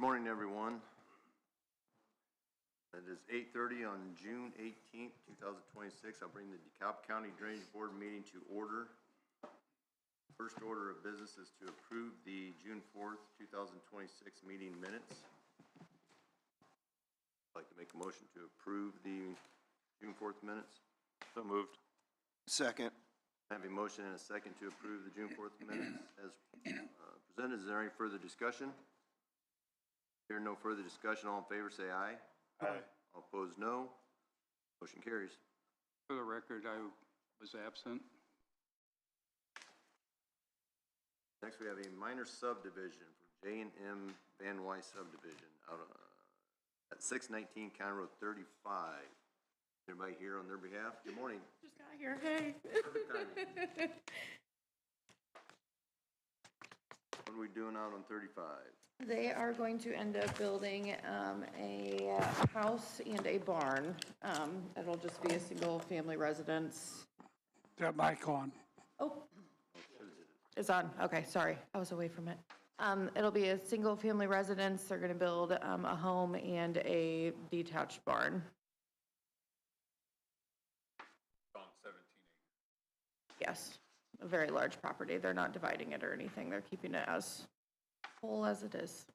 morning, everyone. It is 8:30 on June 18th, 2026. I'll bring the DeKalb County Drainage Board meeting to order. First order of business is to approve the June 4th, 2026 meeting minutes. I'd like to make a motion to approve the June 4th minutes. So moved. Second. I have a motion and a second to approve the June 4th minutes as presented. Is there any further discussion? Hearing no further discussion, all in favor say aye. Aye. All opposed, no. Motion carries. For the record, I was absent. Next, we have a minor subdivision for J&M Van Wy subdivision out at 619 County Road 35. Everybody here on their behalf? Good morning. Just got here. Hey. What are we doing out on 35? They are going to end up building a house and a barn. It'll just be a single family residence. That mic on. Oh, it's on. Okay, sorry. I was away from it. It'll be a single family residence. They're going to build a home and a detached barn. On 17 acres. Yes, a very large property. They're not dividing it or anything. They're keeping it as whole as it is.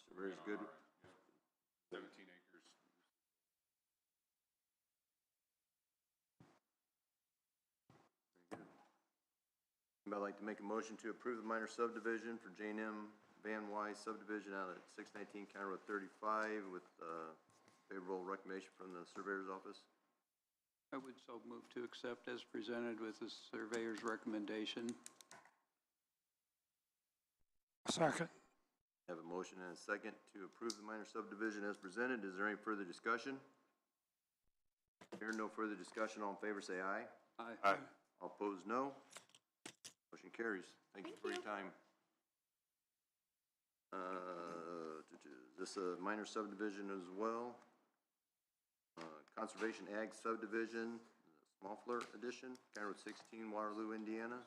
Surveyor's good. 17 acres. Very good. I'd like to make a motion to approve the minor subdivision for J&M Van Wy subdivision out at 619 County Road 35 with favorable recommendation from the surveyor's office. I would so move to accept as presented with the surveyor's recommendation. Second. I have a motion and a second to approve the minor subdivision as presented. Is there any further discussion? Hearing no further discussion, all in favor say aye. Aye. Aye. All opposed, no. Motion carries. Thank you for your time. Is this a minor subdivision as well? Conservation Ag subdivision, Smoffler edition, County Road 16, Waterloo, Indiana.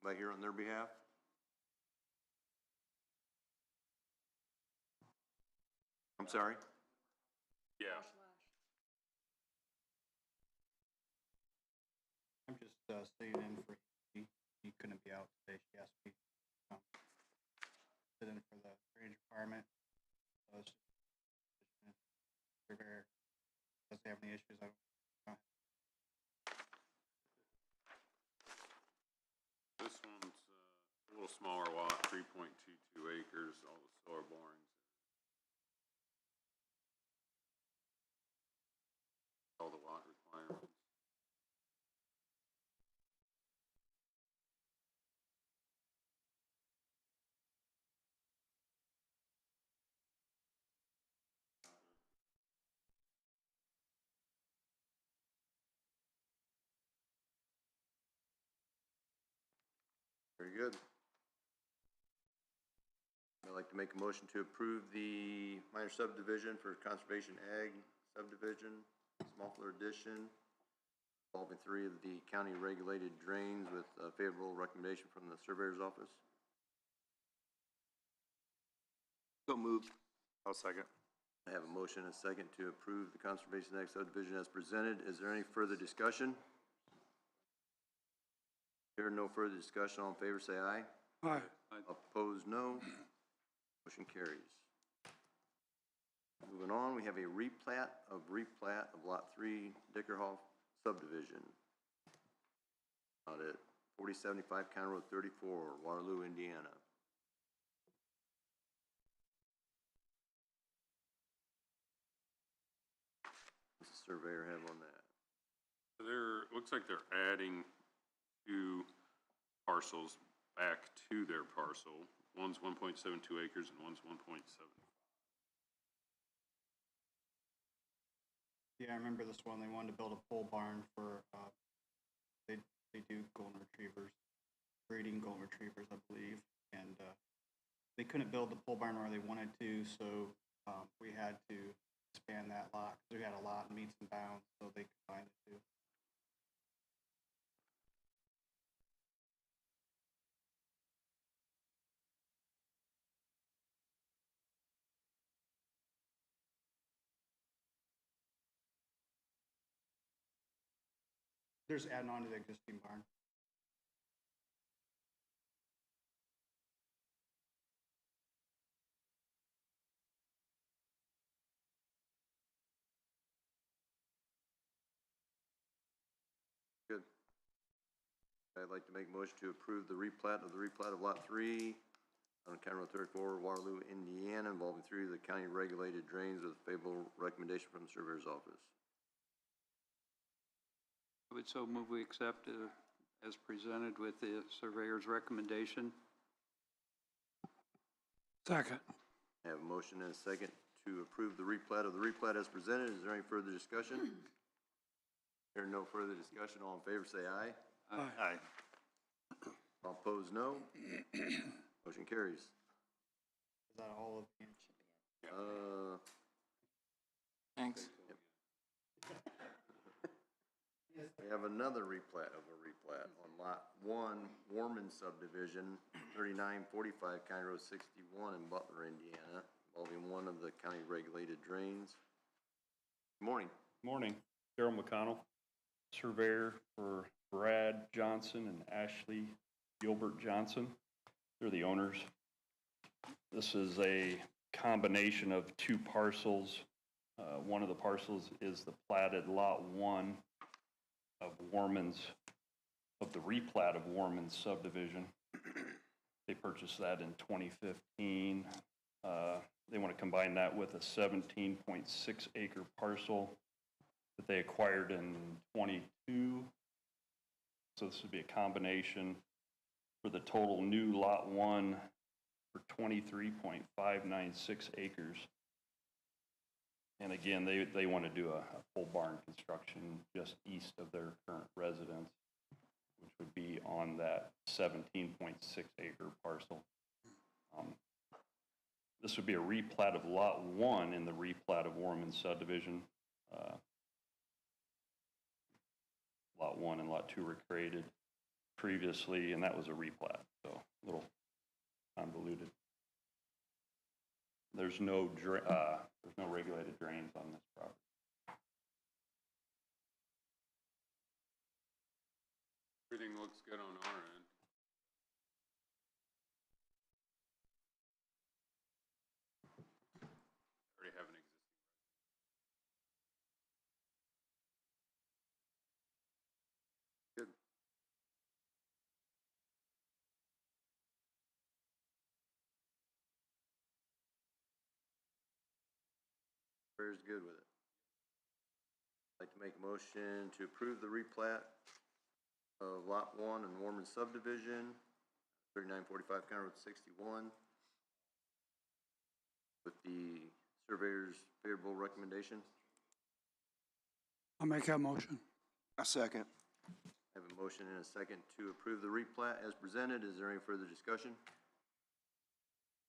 Anybody here on their behalf? I'm sorry? Yeah. I'm just sitting in for he couldn't be out today. She asked me to sit in for the drainage requirement. So it's just surveyor doesn't have any issues. I don't. This one's a little smaller lot, 3.22 acres, all the solar borings. All the lot requirements. Very good. I'd like to make a motion to approve the minor subdivision for Conservation Ag subdivision, Smoffler addition, involving 3 of the county regulated drains with a favorable recommendation from the surveyor's office. So moved. I'll second. I have a motion and a second to approve the Conservation Ag subdivision as presented. Is there any further discussion? Hearing no further discussion, all in favor say aye. Aye. Opposed, no. Motion carries. Moving on, we have a replat of Lot 3 Dickerhoff subdivision out at 4075 County Road 34, Waterloo, Indiana. What's the surveyor have on that? Looks like they're adding 2 parcels back to their parcel. One's 1.72 acres and one's 1.7. Yeah, I remember this one. They wanted to build a pole barn for They do golden retrievers, breeding golden retrievers, I believe. And they couldn't build the pole barn where they wanted to, so we had to expand that lot. We had a lot in meets and bounds, so they combined the two. They're just adding on to the existing barn. Good. I'd like to make a motion to approve the replat of Lot 3 on County Road 34, Waterloo, Indiana, involving 3 of the county regulated drains with favorable recommendation from the surveyor's office. I would so move we accept as presented with the surveyor's recommendation. Second. I have a motion and a second to approve the replat as presented. Is there any further discussion? Hearing no further discussion, all in favor say aye. Aye. All opposed, no. Motion carries. Is that all of the? Thanks. We have another replat of a replat on Lot 1, Warman subdivision, 3945 County Road 61 in Butler, Indiana, involving one of the county regulated drains. Good morning. Morning, Darrell McConnell, surveyor for Brad Johnson and Ashley Gilbert Johnson. They're the owners. This is a combination of 2 parcels. One of the parcels is the platted Lot 1 of the replat of Warman's subdivision. They purchased that in 2015. They want to combine that with a 17.6 acre parcel that they acquired in 22. So this would be a combination for the total new Lot 1 for 23.596 acres. And again, they want to do a pole barn construction just east of their current residence, which would be on that 17.6 acre parcel. This would be a replat of Lot 1 in the replat of Warman subdivision. Lot 1 and Lot 2 were created previously, and that was a replat, so a little convoluted. There's no regulated drains on this property. Everything looks good on our end. Already have an existing. Good. Surveyor's good with it. I'd like to make a motion to approve the replat of Lot 1 in Warman subdivision, 3945 County Road 61, with the surveyor's favorable recommendation. I'll make that motion. A second. I have a motion and a second to approve the replat as presented. Is there any further discussion?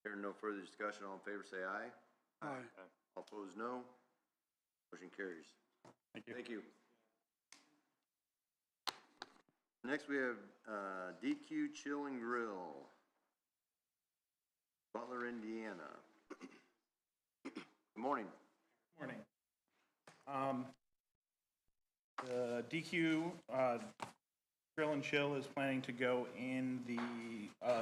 Hearing no further discussion, all in favor say aye. Aye. All opposed, no. Motion carries. Thank you. Thank you. Next, we have DQ Chill and Grill, Butler, Indiana. Good morning. Morning. The DQ Grill and Chill is planning to go in the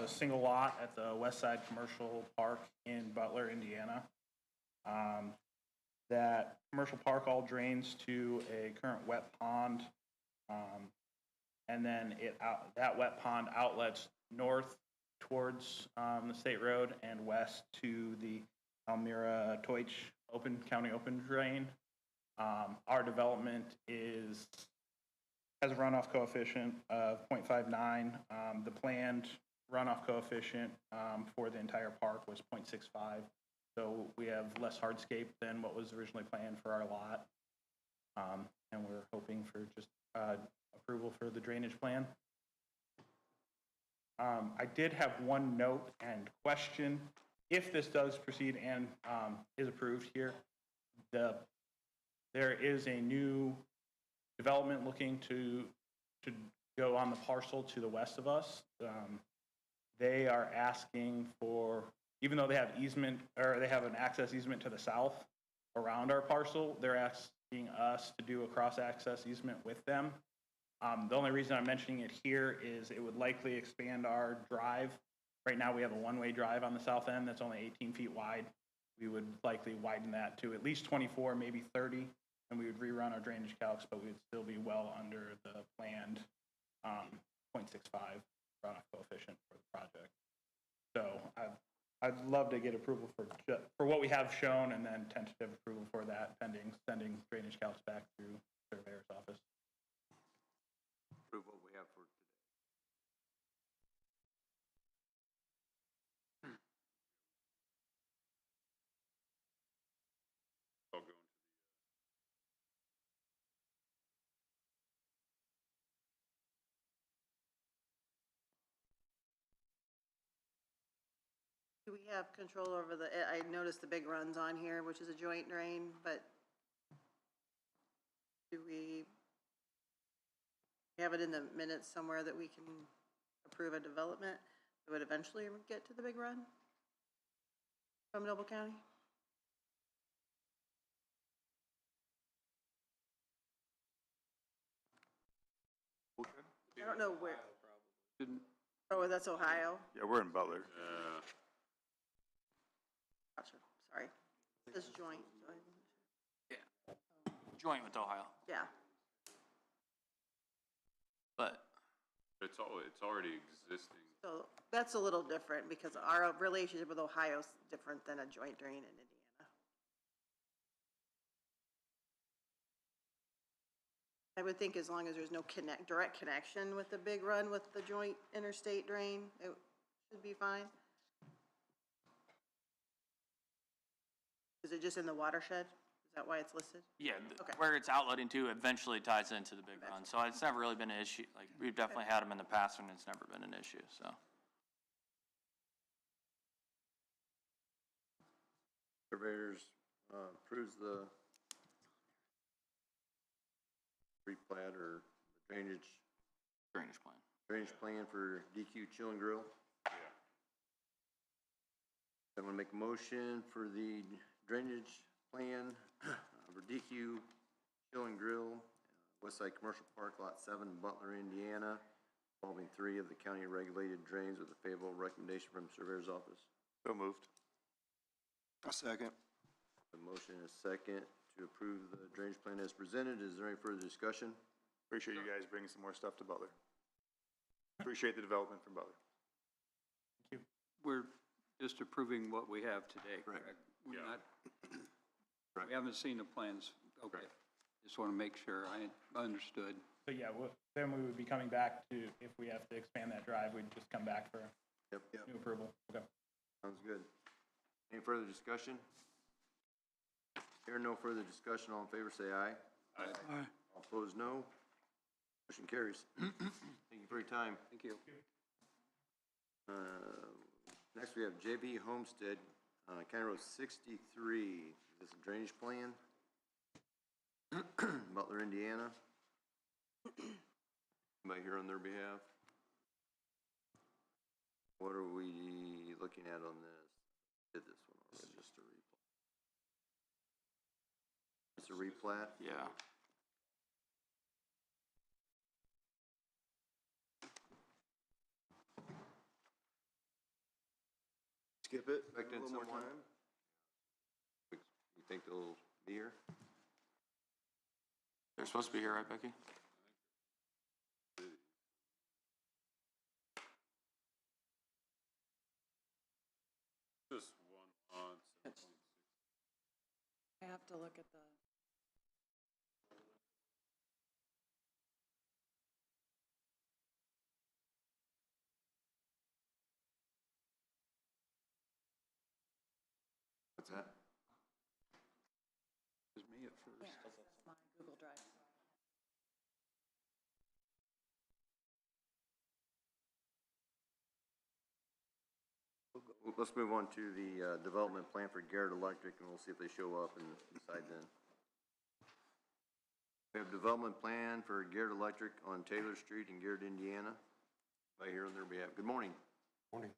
single lot at the West Side Commercial Park in Butler, Indiana. That commercial park all drains to a current wet pond, and then that wet pond outlets north towards the state road and west to the Almira Toich County Open Drain. Our development has a runoff coefficient of 0.59. The planned runoff coefficient for the entire park was 0.65. So we have less hardscape than what was originally planned for our lot. And we're hoping for just approval for the drainage plan. I did have one note and question. If this does proceed and is approved here, there is a new development looking to go on the parcel to the west of us. They are asking for, even though they have easement, or they have an access easement to the south around our parcel, they're asking us to do a cross-access easement with them. The only reason I'm mentioning it here is it would likely expand our drive. Right now, we have a one-way drive on the south end that's only 18 feet wide. We would likely widen that to at least 24, maybe 30, and we would rerun our drainage calcs, but we'd still be well under the planned 0.65 runoff coefficient for the project. So I'd love to get approval for what we have shown, and then tentative approval for that pending sending drainage calcs back through the surveyor's office. Approve what we have for today. I'll go into Do we have control over I noticed the big runs on here, which is a joint drain, but do we have it in the minutes somewhere that we can approve a development that would eventually get to the big run from Noble County? I don't know where. Didn't, Oh, that's Ohio? Yeah, we're in Butler. Gotcha, sorry. This joint. Joint with Ohio, Yeah, but it's already existing. so that's a little different because our relationship with Ohio is different than a joint drain in Indiana. I would think as long as there's no direct connection with the big run with the joint interstate drain, it should be fine. Is it just in the watershed? Is that why it's listed? yeah, Okay. where it's outletting to eventually ties into the big run. So it's never really been an issue. Like, we've definitely had them in the past and it's never been an issue, so. Surveyors approves the replat or drainage Drainage plan. for DQ Chill and Grill. I'm gonna make a motion for the drainage plan for DQ Chill and Grill, Westside Commercial Park, Lot 7, Butler, Indiana, involving 3 of the county regulated drains with a favorable recommendation from the Surveyor's Office. So moved. A second. A motion and a second to approve the drainage plan as presented. Is there any further discussion? Appreciate you guys bringing some more stuff to Butler. Appreciate the development from Butler. we're just approving what we have today, Correct. correct? We're Yeah. not, Correct. we haven't seen the plans. Okay. Correct. Just want to make sure I understood. So yeah, then we would be coming back to, if we have to expand that drive, we'd just come back for Yep. new approval. Okay. Sounds good. Any further discussion? Hearing no further discussion, all in favor say aye. Aye. All opposed, no. Motion carries. Thank you for your time. Thank you. Next, we have JB Homestead, County Road 63. This is a drainage plan. Butler, Indiana. Anybody here on their behalf? What are we looking at on this? Did this one already, just a replat. It's a replat? Yeah. Skip it? Expecting someone? You think they'll be here? They're supposed to be here, right, Becky? Just one on 7.6. I have to look at the. What's that? It was me at first. My Google Drive. let's move on to the, development plan for Garrett Electric, and we'll see if they show up and decide then. We have development plan for Garrett Electric on Taylor Street in Garrett, Indiana. Right here on their behalf. Good morning. Morning.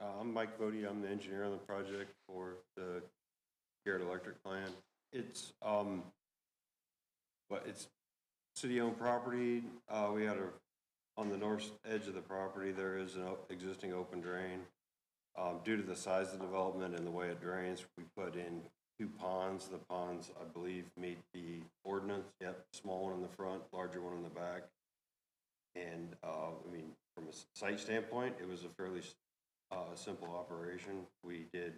I'm Mike Bodie. I'm the engineer on the project for the Garrett Electric plant. It's, but it's city-owned property. We had on the north edge of the property, there is an existing open drain. Due to the size of the development and the way it drains, we put in 2 ponds. The ponds, I believe, meet the ordinance. Yep, small one in the front, larger one in the back. And, I mean, from a site standpoint, it was a fairly simple operation. We did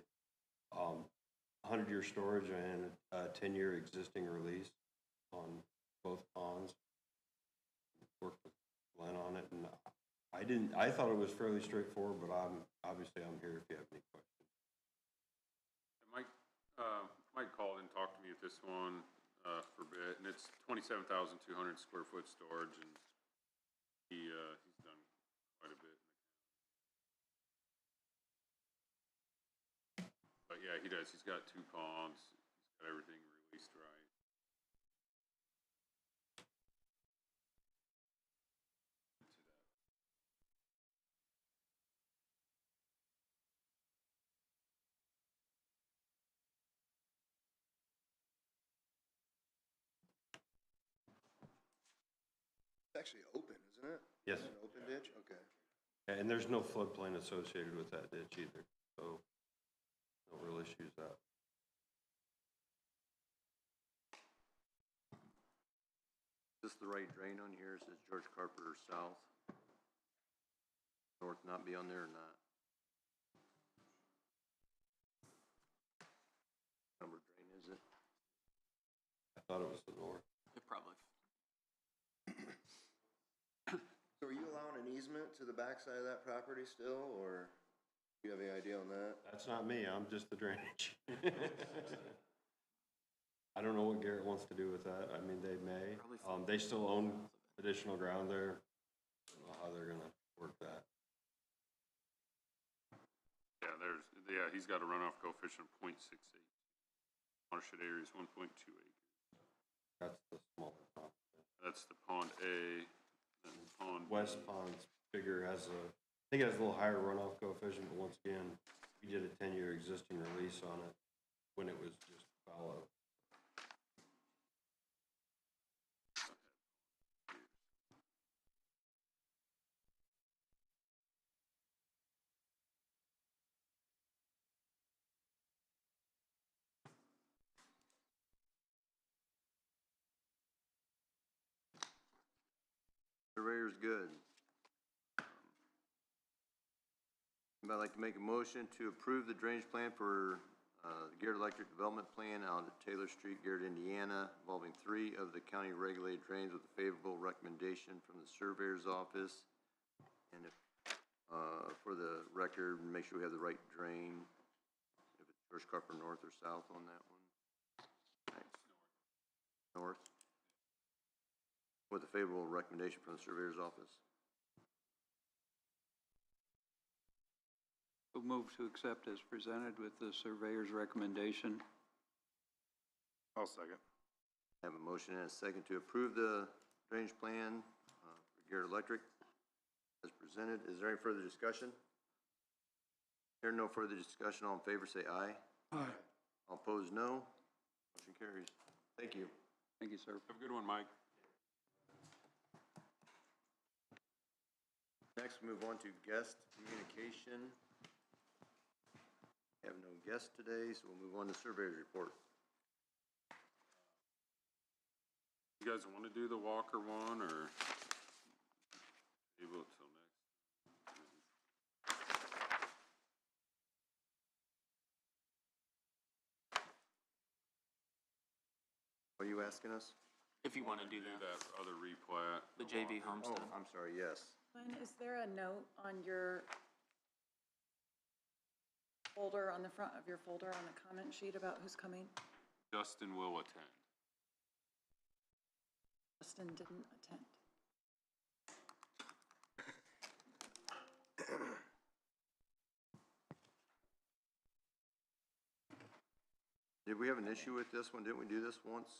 100-year storage and a 10-year existing release on both ponds. Worked with Glenn on it, and I thought it was fairly straightforward, but I'm here if you have any questions. Mike called and talked to me at this one for a bit, and it's 27,200 square foot storage, and he's done quite a bit. But yeah, he does. He's got 2 ponds. He's got everything released right. It's actually open, isn't it? Yes. An open ditch? Okay. And there's no floodplain associated with that ditch either, so no real issues there. Is this the right drain on here? It says George Carpenter South. North not be on there or not? What number drain is it? I thought it was the north. It probably. So are you allowing an easement to the backside of that property still, or do you have any idea on that? That's not me, I'm just the drainage. I don't know what Garrett wants to do with that. I mean, they may. They still own additional ground there. I don't know how they're gonna work that. Yeah, he's got a runoff coefficient of 0.68. Watershed area is 1.2 acres. That's the smaller pond. That's the pond A, and pond West B. Pond's bigger, I think it has a little higher runoff coefficient, but once again, we did a 10-year existing release on it when it was just fallow. Surveyor's good. I'd like to make a motion to approve the drainage plan for the Garrett Electric Development Plan out at Taylor Street, Garrett, Indiana, involving 3 of the county regulated drains with a favorable recommendation from the surveyor's office. And if, for the record, make sure we have the right drain, if it's George Carper north or south on that one. Thanks. North. With a favorable recommendation from the surveyor's office. We'll move to accept as presented with the surveyor's recommendation. I'll second. I have a motion and a second to approve the drainage plan for Garrett Electric as presented. Is there any further discussion? Hearing no further discussion, all in favor say aye. Aye. All opposed, no. Motion carries. Thank you. Thank you, sir. Have a good one, Mike. Next, we move on to guest communication. We have no guests today, so we'll move on to surveyor's report. You guys want to do the Walker one, or table it till next? What are you asking us? If you want to do that. That other replat. The JV Oh, homestead. I'm sorry, yes. Glenn, is there a note on your folder, on the front of your folder on the comment sheet about who's coming? Justin will attend. Justin didn't attend. Did we have an issue with this one? Didn't we do this once?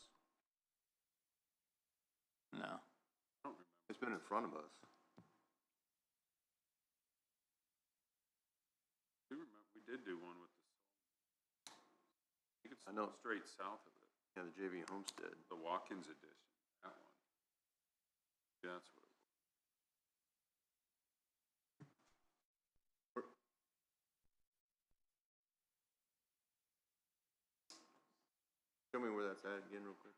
No. It's been in front of us. I do remember, we did do one with the, I think it's I know. straight south of it, Yeah, the JV Homestead. the Watkins edition, that one. Yeah, that's what it was. Show me where that's at again real quick.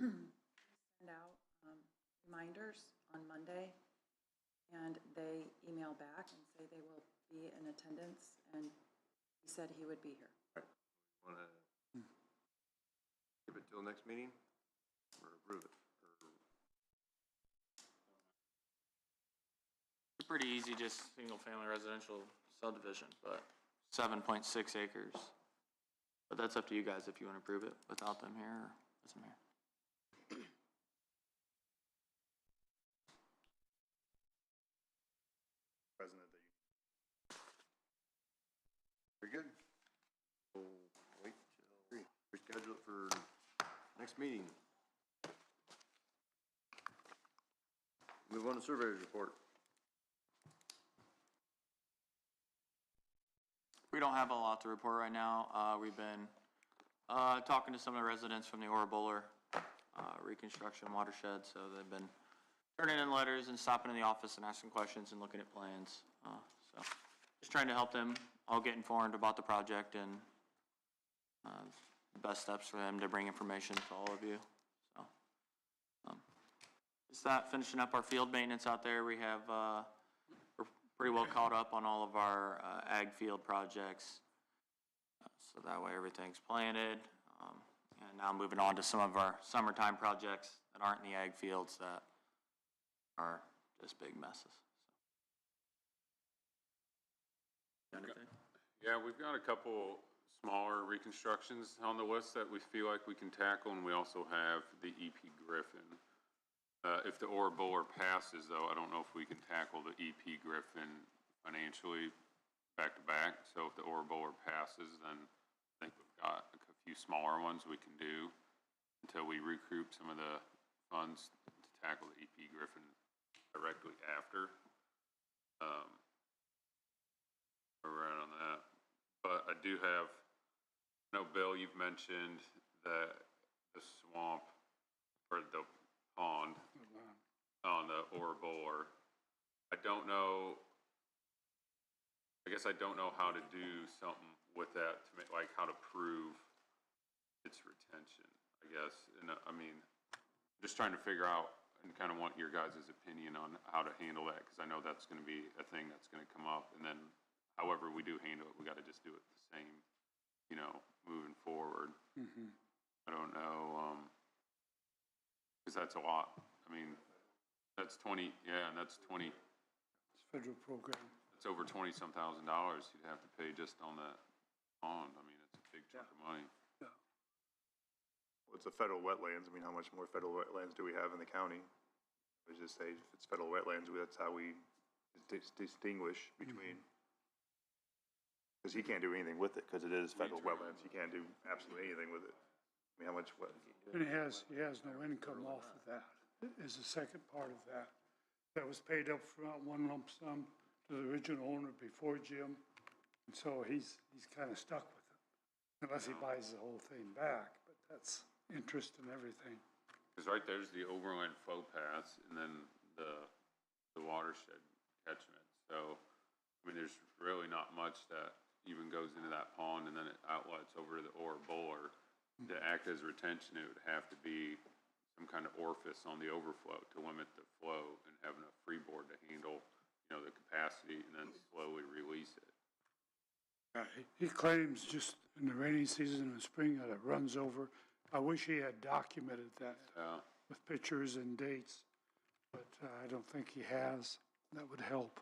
Send out reminders on Monday, and they email back and say they will be in attendance, and he said he would be here. Want to give it till next meeting or approve it? It's pretty easy, just single-family residential subdivision, but 7.6 acres. But that's up to you guys if you want to approve it without them here or with them here. President, that you Very good. We'll wait till we schedule it for next meeting. Move on to surveyor's report. We don't have a lot to report right now. We've been talking to some of the residents from the Orobola reconstruction watershed, so they've been turning in letters and stopping in the office and asking questions and looking at plans. So just trying to help them all get informed about the project and the best steps for them to bring information to all of you. So just that, finishing up our field maintenance out there. We have we're pretty well caught up on all of our ag field projects. So that way everything's planted. And now moving on to some of our summertime projects that aren't in the ag fields that are just big messes. Anything? Yeah, we've got a couple smaller reconstructions on the list that we feel like we can tackle, and we also have the EP Griffin. If the Orobola passes, though, I don't know if we can tackle the EP Griffin financially back to back. So if the Orobola passes, then I think we've got a few smaller ones we can do until we recoup some of the funds to tackle the EP Griffin directly after. We're right on that. But I do have, I know, Bill, you've mentioned that the swamp or the pond on the Orobola. I don't know, I guess I don't know how to do something with that to make, like how to prove its retention, I guess. And I mean, just trying to figure out and kind of want your guys' opinion on how to handle that, because I know that's going to be a thing that's going to come up. And then however we do handle it, we got to just do it the same, you know, moving forward. I don't know, because that's a lot. I mean, that's 20, yeah, and that's 20. It's a federal program. It's over $20-some thousand you'd have to pay just on that pond. I mean, it's a big chunk of money. Yeah. Well, it's a federal wetlands. I mean, how much more federal wetlands do we have in the county? I was just say, if it's federal wetlands, that's how we distinguish between, because he can't do anything with it, because it is federal wetlands. He can't do absolutely anything with it. I mean, how much, what? And he has no income off of that, is the second part of that. That was paid up front, one lump sum to the original owner before Jim. And so he's kind of stuck with it, unless he buys the whole thing back, but that's interest and everything. Because right there's the overland flow paths and then the watershed catchment. So, I mean, there's really not much that even goes into that pond, and then it outlets over to the Orobola. To act as retention, it would have to be some kind of orifice on the overflow to limit the flow and have enough freeboard to handle, you know, the capacity and then slowly release it. He claims just in the rainy season and spring that it runs over I wish he had documented that Yeah. with pictures and dates, but I don't think he has. That would help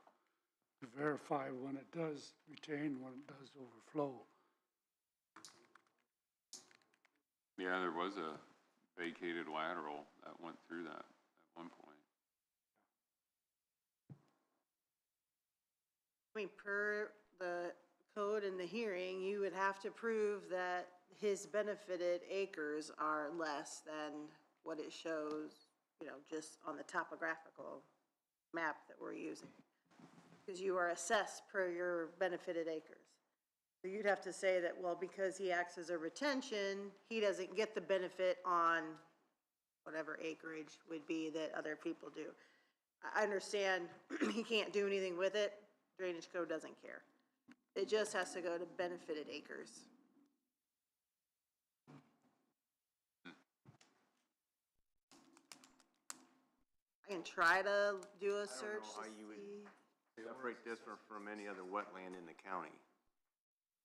to verify when it does retain, when it does overflow. Yeah, there was a vacated lateral that went through that at one point. I mean, per the code and the hearing, you would have to prove that his benefited acres are less than what it shows, you know, just on the topographical map that we're using. Because you are assessed per your benefited acres. So you'd have to say that, well, because he acts as a retention, he doesn't get the benefit on whatever acreage would be that other people do. I understand he can't do anything with it. Drainage code doesn't care. It just has to go to benefited acres. I can try to do a search to see. Separate this from any other wetland in the county.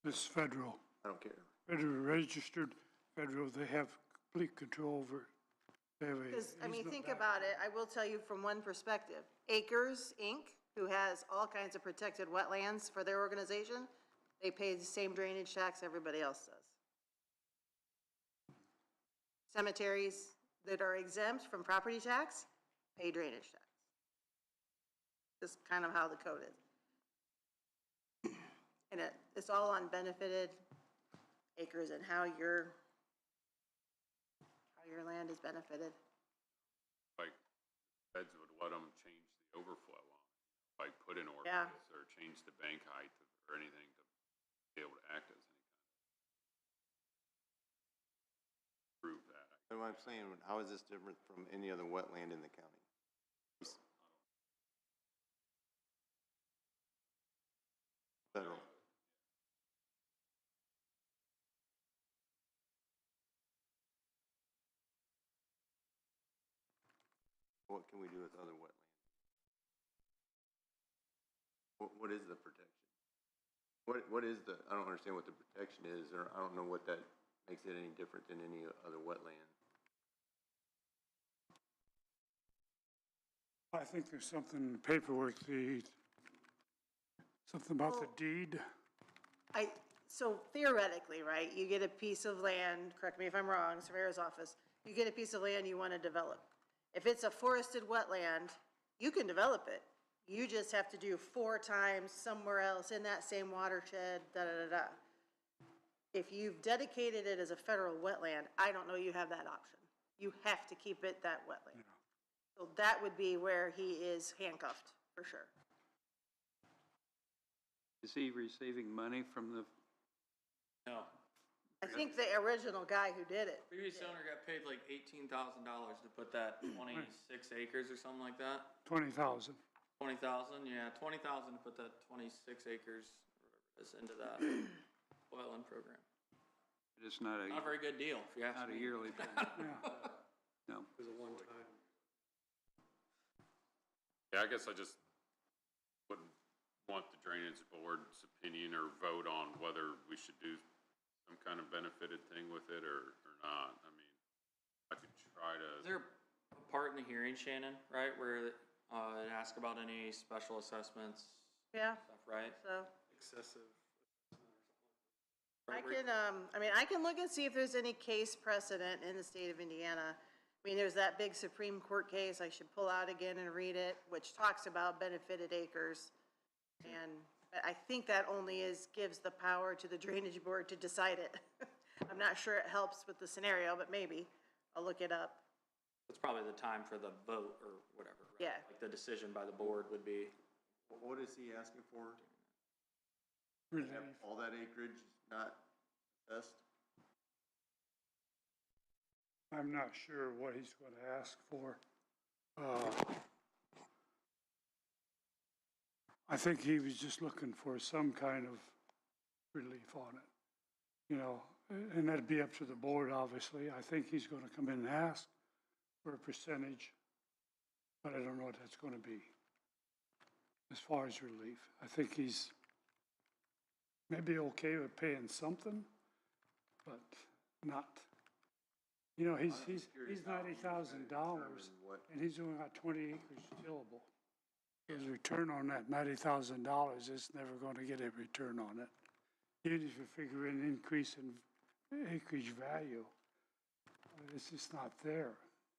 This is federal. I don't care. Federal registered, federal, they have complete control over it. They have a Because, I mean, easement think back. about it, I will tell you from one perspective. Acres, Inc., who has all kinds of protected wetlands for their organization, they pay the same drainage tax everybody else does. Cemeteries that are exempt from property tax pay drainage tax. Just kind of how the code is. And it's all on benefited acres and how your land is benefited. Like, feds would let them change the overflow on, like put in Yeah. orifice or change the bank height or anything to be able to act as any kind of prove that. But what I'm saying, how is this different from any other wetland in the county? Federal. What can we do with other wetlands? What is the protection? What is the, I don't understand what the protection is, or I don't know what that makes it any different than any other wetland. I think there's something in the paperwork, something about the deed. So theoretically, right, you get a piece of land, correct me if I'm wrong, Surveyor's office, you get a piece of land you want to develop. If it's a forested wetland, you can develop it. You just have to do 4 times somewhere else in that same watershed, da-da-da-da. If you've dedicated it as a federal wetland, I don't know you have that option. You have to keep it that wetland. So that would be where he is handcuffed, for sure. Is he receiving money from the, No. I think the original guy who did it. Previous owner got paid like $18,000 to put that 26 acres or something like that. 20,000. 20,000, yeah, 20,000 to put that 26 acres into that wetland program. it's not Not a very good deal, if you ask not a me. yearly thing? No. It was a one-time. Yeah, I guess I just wouldn't want the drainage board's opinion or vote on whether we should do some kind of benefited thing with it or not. I mean, I could try to. Is there a part in the hearing, Shannon, right, where it asks about any special assessments? Yeah. Stuff, right? So. Excessive. I can, I can look and see if there's any case precedent in the state of Indiana. I mean, there's that big Supreme Court case, I should pull out again and read it, which talks about benefited acres. And I think that only gives the power to the drainage board to decide it. I'm not sure it helps with the scenario, but maybe. I'll look it up. It's probably the time for the vote or whatever, right? Yeah. Like the decision by the board would be. What is he asking for? Relief. All that acreage not assessed? I'm not sure what he's going to ask for. I think he was just looking for some kind of relief on it, you know, and that'd be up to the board, obviously. I think he's going to come in and ask for a percentage, but I don't know what that's going to be as far as relief. I think he's maybe okay with paying something, but not You know, he's curious how he's gonna $90,000 determine what- and he's only got 20 acres tillable. His return on that $90,000 is never gonna get a return on it. Even if you figure in increase in acreage value, it's just not there.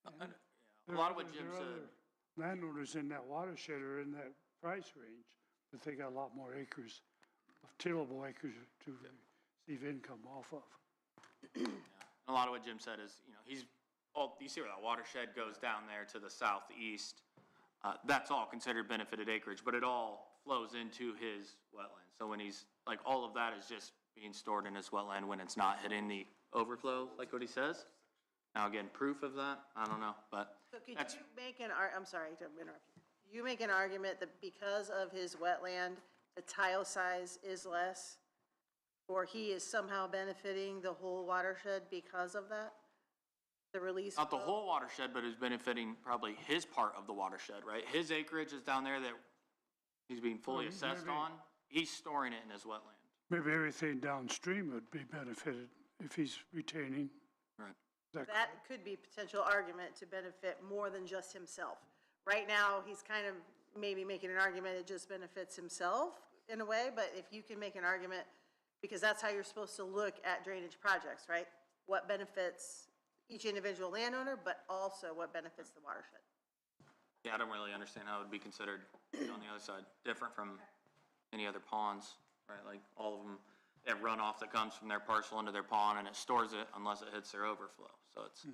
A lot of what Jim There are said, other landowners in that watershed are in that price range, but they got a lot more acres, of tillable acres to receive income off of. a lot of what Jim said is, you see where that watershed goes down there to the southeast. That's all considered benefited acreage, but it all flows into his wetland. So when he's, like, all of that is just being stored in his wetland when it's not hitting the overflow, like what he says. Now, again, proof of that, I don't know, but So could that's, you make I'm sorry to interrupt you. You make an argument that because of his wetland, the tile size is less? Or he is somehow benefiting the whole watershed because of that? The release? not the flow? whole watershed, but is benefiting probably his part of the watershed, right? His acreage is down there that he's being fully Well, assessed maybe- on. He's storing it in his wetland. Maybe everything downstream would be benefited if he's retaining. Right. That could be potential argument to benefit more than just himself. Right now, he's kind of maybe making an argument it just benefits himself in a way, but if you can make an argument, because that's how you're supposed to look at drainage projects, right? What benefits each individual landowner, but also what benefits the watershed. Yeah, I don't really understand how it would be considered on the other side, different from any other ponds, right? Like, all of them, they have runoff that comes from their parcel into their pond, and it stores it unless it hits their overflow. So it's,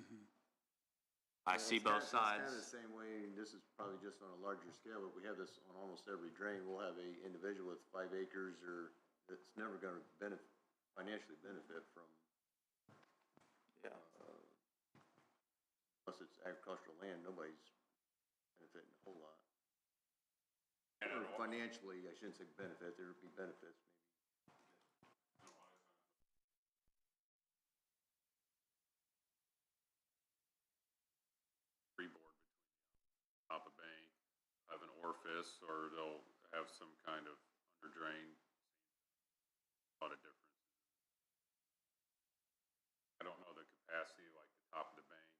I see both It's kind of the sides. same way, and this is probably just on a larger scale, but we have this on almost every drain. We'll have a individual with 5 acres or that's never gonna financially benefit from, Yeah. unless it's agricultural land, nobody's benefiting a whole lot. Or financially, I shouldn't say benefit, there would be benefits maybe. Freeboard between top of bank, have an orifice, or they'll have some kind of under drain. A lot of differences. I don't know the capacity, like the top of the bank,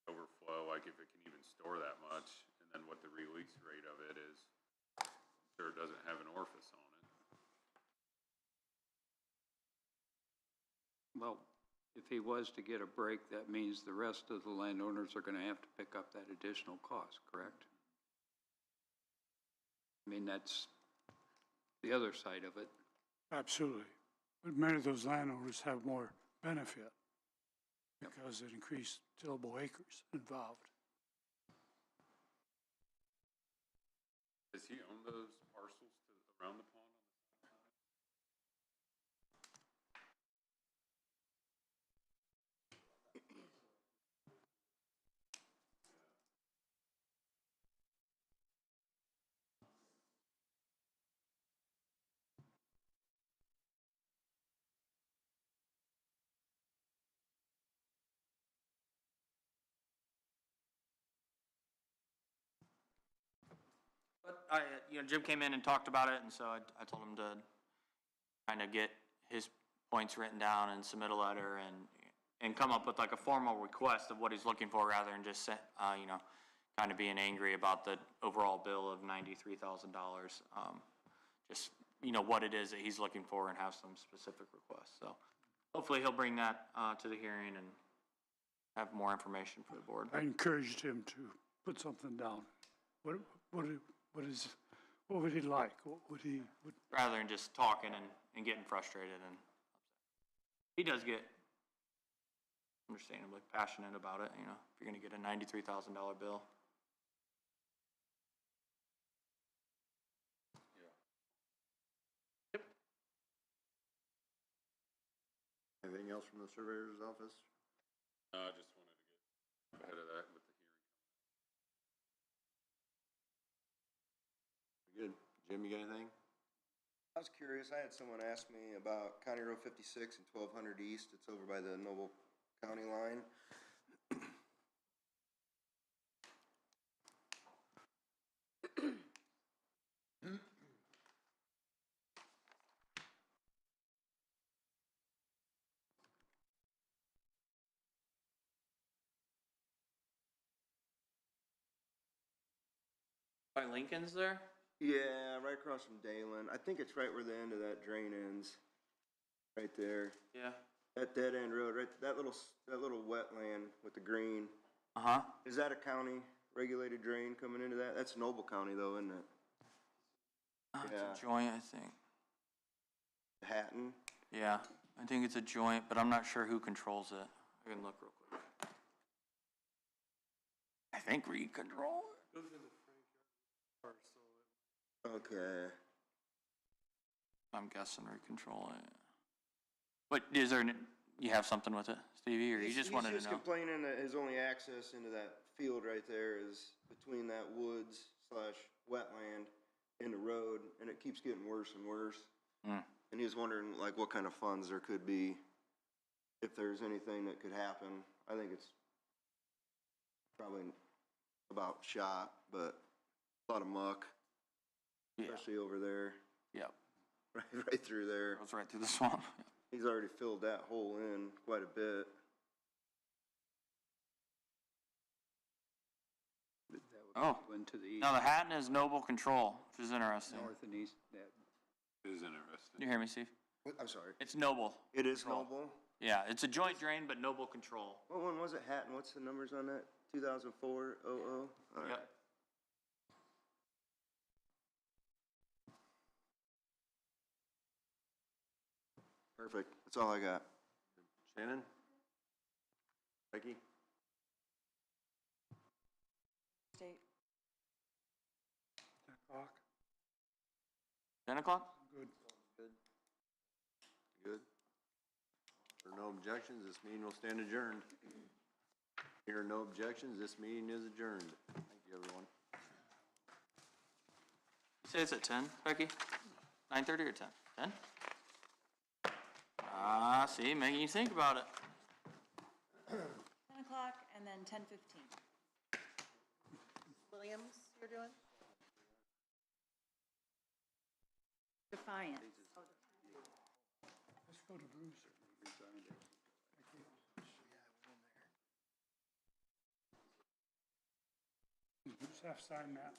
overflow, like if it can even store that much, and then what the release rate of it is. Sure, it doesn't have an orifice on it. Well, if he was to get a break, that means the rest of the landowners are gonna have to pick up that additional cost, correct? I mean, that's the other side of it. Absolutely. But many of those landowners have more benefit because it increased tillable acres involved. Does he own those parcels around the pond on the south side? But Jim came in and talked about it, and so I told him to kind of get his points written down and submit a letter and come up with like a formal request of what he's looking for rather than just, kind of being angry about the overall bill of $93,000. Just, what it is that he's looking for and have some specific requests. So hopefully he'll bring that to the hearing and have more information for the board. I encouraged him to put something down. What would he like? What would he, Rather than just talking and getting frustrated and upset. He does get understandably passionate about it, if you're gonna get a $93,000 bill. Anything else from the surveyor's office? I just wanted to get ahead of that with the hearing. Good. Jim, you got anything? I was curious, I had someone ask me about County Road 56 and 1200 East. It's over by the Noble County line. By Lincoln's there? Yeah, right across from Dalen. I think it's right where the end of that drain ends. Right there. Yeah. That dead end road, right, that little wetland with the green. Uh-huh. Is that a county regulated drain coming into that? That's Noble County though, isn't it? It's Yeah. a joint, I think. Hatton? Yeah, I think it's a joint, but I'm not sure who controls it. I can look real quick. I think we control it. Okay. I'm guessing we control it. But is there, you have something with it, Stevie, or you just wanted to He's know? complaining that his only access into that field right there is between that woods / wetland and the road, and it keeps getting worse and worse. Mm. And he was wondering, like, what kind of funds there could be, if there's anything that could happen. I think it's probably about shot, but a lot of muck, Yeah. especially over there, Yep. right through there. Goes right through the swamp. He's already filled that hole in quite a bit. Oh. Went to the east, Now the Hatton is Noble Control, which is interesting. north and east, that It is Can interesting. you hear me, Steve? I'm sorry. It's Noble. It is Control. Noble? Yeah, it's a joint drain, but Noble Control. What one was it, Hatton? What's the numbers on that? 2004 00? All right. Yep. Perfect. That's all I got. Shannon? Becky? State. 10 o'clock, 10 o'clock? good. Good. If there are no objections, this meeting will stand adjourned. Here are no objections, this meeting is adjourned. Thank you, everyone. Say it's at 10, Becky? 9:30 or 10? 10? Ah, see, making you think about it. 10 o'clock and then 10:15. Williams, you're doing? Defiance. Let's go to Bruce. Does Bruce have to sign that?